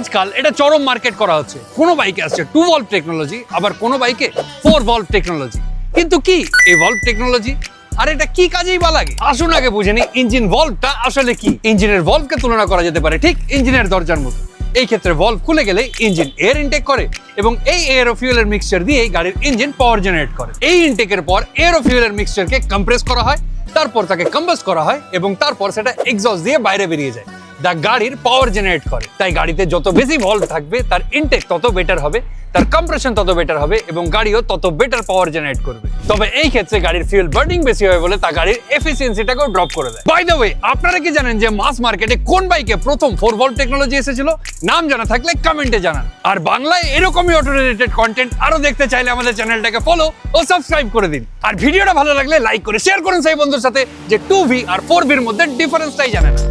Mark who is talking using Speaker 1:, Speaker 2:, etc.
Speaker 1: আজকাল এটা চরম মার্কেট করা হচ্ছে। কোনো বাইকে আসছে 2 ভলভ টেকনোলজি, আবার কোনো বাইকে 4 ভলভ টেকনোলজি। কিন্তু কি এই ভলভ টেকনোলজি, আর এটা কি কাজেই বা লাগে? আসুন আগে বুঝে নিই ইঞ্জিন ভলভটা আসলে কি। ইঞ্জিনের ভলভকে তুলনা করা যেতে পারে ঠিক ইঞ্জিনের দরজার মতো। এই ক্ষেত্রে ভলভ খুলে গেলে ইঞ্জিন এয়ার ইনটেক করে এবং এই এয়ার ও ফিউয়েলের মিক্সচার দিয়ে গাড়ির ইঞ্জিন পাওয়ার জেনারেট করে। এই ইনটেকের পর এয়ার ও ফিউয়েলের মিক্সচারকে কম্প্রেস করা হয়, তারপর তাকে কম্বাস্ট করা হয় এবং তারপর সেটা এক্সস্ট দিয়ে বাইরে বেরিয়ে যায়, যা গাড়ির পাওয়ার জেনারেট করে। তাই গাড়িতে যত বেশি ভলভ থাকবে তার ইনটেক তত বেটার হবে, তার কম্প্রেশন তত বেটার হবে এবং গাড়িও তত বেটার পাওয়ার জেনারেট করবে। তবে এই ক্ষেত্রে গাড়ির ফিউয়েল বার্নিং বেশি হবে বলে তা গাড়ির এফিসিয়েন্সিটাকেও ড্রপ করে দেয়। বাই দ্য ওয়ে, আপনারা কি জানেন যে মাস মার্কেটে কোন বাইকে প্রথম 4 ভলভ টেকনোলজি এসেছিল? নাম জানা থাকলে কমেন্টে জানান। আর বাংলায় এরকমই অটো রিলেটেড কন্টেন্ট আরো দেখতে চাইলে আমাদের চ্যানেলটাকে ফলো ও সাবস্ক্রাইব করে দিন। আর ভিডিওটা ভালো লাগলে লাইক করে শেয়ার করুন সেই বন্ধুর সাথে যে 2V আর 4V এর মধ্যে ডিফারেন্সটাই জানে না।